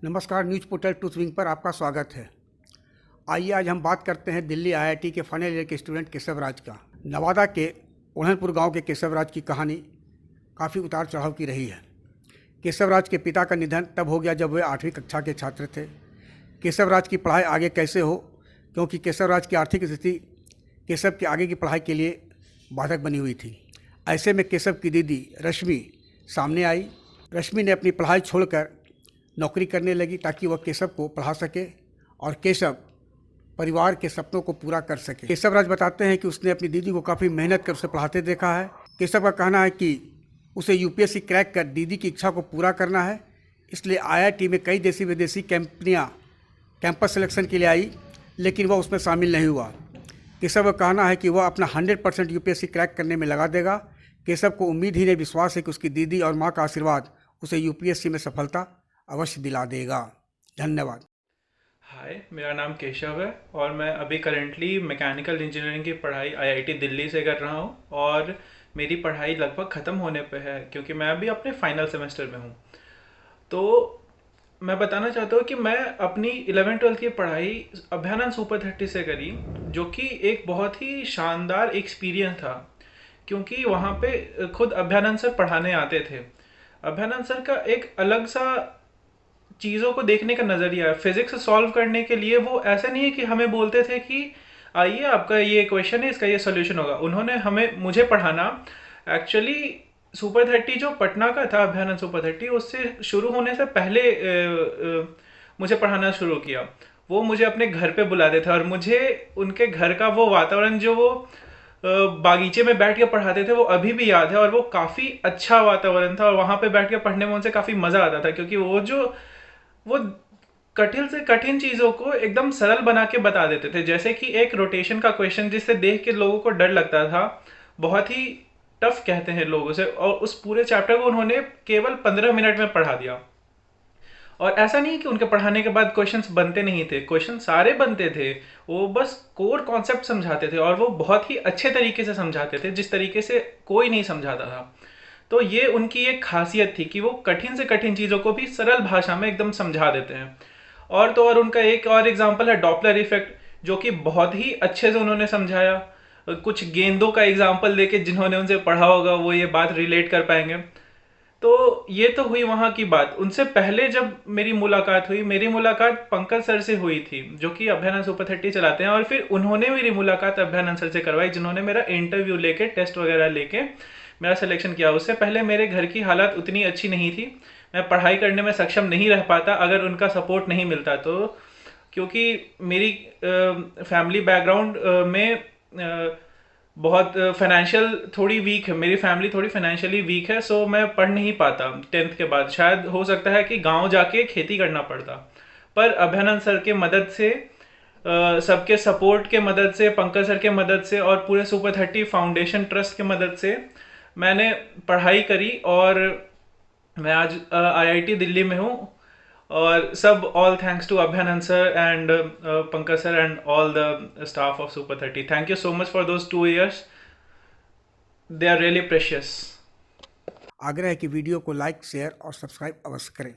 नमस्कार, news portal tooth wing पर आपका स्वागत है। आइए आज हम बात करते हैं दिल्ली आईआईटी के फाइनल ईयर के स्टूडेंट केशव राज का। नवादा के ओढ़नपुर गांव के केशव राज की कहानी काफ़ी उतार चढ़ाव की रही है। केशव राज के पिता का निधन तब हो गया जब वे 8वीं कक्षा के छात्र थे। केशव राज की पढ़ाई आगे कैसे हो, क्योंकि केशव राज की आर्थिक स्थिति केशव की आगे की पढ़ाई के लिए बाधक बनी हुई थी। ऐसे में केशव की दीदी रश्मि सामने आई। रश्मि ने अपनी पढ़ाई छोड़कर नौकरी करने लगी ताकि वह केशव को पढ़ा सके और केशव परिवार के सपनों को पूरा कर सके। केशव राज बताते हैं कि उसने अपनी दीदी को काफ़ी मेहनत कर उसे पढ़ाते देखा है। केशव का कहना है कि उसे यूपीएससी क्रैक कर दीदी की इच्छा को पूरा करना है, इसलिए आईआईटी में कई देसी विदेशी कंपनियां कैंपस सिलेक्शन के लिए आई, लेकिन वह उसमें शामिल नहीं हुआ। केशव का कहना है कि वह अपना 100% यूपीएससी क्रैक करने में लगा देगा। केशव को उम्मीद ही नहीं, विश्वास है कि उसकी दीदी और माँ का आशीर्वाद उसे यूपीएससी में सफलता अवश्य दिला देगा। धन्यवाद। हाय, मेरा नाम केशव है और मैं अभी करेंटली मैकेनिकल इंजीनियरिंग की पढ़ाई आईआईटी दिल्ली से कर रहा हूँ और मेरी पढ़ाई लगभग ख़त्म होने पे है क्योंकि मैं अभी अपने फाइनल सेमेस्टर में हूँ। तो मैं बताना चाहता हूँ कि मैं अपनी 11वीं-12वीं की पढ़ाई अभ्यानंद सुपर 30 से करी, जो कि एक बहुत ही शानदार एक्सपीरियंस था क्योंकि वहाँ पे खुद अभ्यानंद सर पढ़ाने आते थे। अभ्यानंद सर का एक अलग सा चीज़ों को देखने का नज़रिया है। फिजिक्स सॉल्व करने के लिए वो ऐसा नहीं है कि हमें बोलते थे कि आइए आपका ये क्वेश्चन है, इसका ये सोल्यूशन होगा। उन्होंने मुझे पढ़ाना एक्चुअली सुपर 30 जो पटना का था, अभ्यानंद सुपर 30, उससे शुरू होने से पहले मुझे पढ़ाना शुरू किया। वो मुझे अपने घर पे बुलाते थे और मुझे उनके घर का वो वातावरण जो वो बागीचे में बैठ के पढ़ाते थे वो अभी भी याद है और वो काफ़ी अच्छा वातावरण था और वहाँ पे बैठ के पढ़ने में उनसे काफ़ी मज़ा आता था क्योंकि वो कठिन से कठिन चीज़ों को एकदम सरल बना के बता देते थे। जैसे कि एक रोटेशन का क्वेश्चन जिससे देख के लोगों को डर लगता था, बहुत ही टफ कहते हैं लोग उसे, और उस पूरे चैप्टर को उन्होंने केवल 15 मिनट में पढ़ा दिया। और ऐसा नहीं कि उनके पढ़ाने के बाद क्वेश्चंस बनते नहीं थे, क्वेश्चन सारे बनते थे। वो बस कोर कॉन्सेप्ट समझाते थे और वो बहुत ही अच्छे तरीके से समझाते थे, जिस तरीके से कोई नहीं समझाता था। तो ये उनकी एक खासियत थी कि वो कठिन से कठिन चीज़ों को भी सरल भाषा में एकदम समझा देते हैं। और तो और उनका एक और एग्जाम्पल है डॉपलर इफेक्ट, जो कि बहुत ही अच्छे से उन्होंने समझाया। कुछ गेंदों का एग्जाम्पल देके जिन्होंने उनसे पढ़ा होगा वो ये बात रिलेट कर पाएंगे। तो ये तो हुई वहाँ की बात। उनसे पहले जब मेरी मुलाकात पंकज सर से हुई थी, जो कि अभ्यानंद सुपर 30 चलाते हैं, और फिर उन्होंने मेरी मुलाकात अभ्यानंद सर से करवाई, जिन्होंने मेरा इंटरव्यू लेके, टेस्ट वगैरह लेके मेरा सिलेक्शन किया। उससे पहले मेरे घर की हालत उतनी अच्छी नहीं थी, मैं पढ़ाई करने में सक्षम नहीं रह पाता अगर उनका सपोर्ट नहीं मिलता। तो क्योंकि मेरी फैमिली बैकग्राउंड में बहुत फाइनेंशियल थोड़ी वीक है, मेरी फैमिली थोड़ी फाइनेंशियली वीक है, सो मैं पढ़ नहीं पाता 10th के बाद। शायद हो सकता है कि गांव जाके खेती करना पड़ता, पर अभ्यानंद सर के मदद से, सबके सपोर्ट के मदद से, पंकज सर के मदद से और पूरे सुपर 30 फाउंडेशन ट्रस्ट के मदद से मैंने पढ़ाई करी और मैं आज आईआईटी दिल्ली में हूँ। और सब all thanks to Abhyanand sir and Pankaj sir and all the staff of super 30। Thank you so much for those 2 years, they are really precious. आग्रह है कि वीडियो को लाइक, शेयर और सब्सक्राइब अवश्य करें।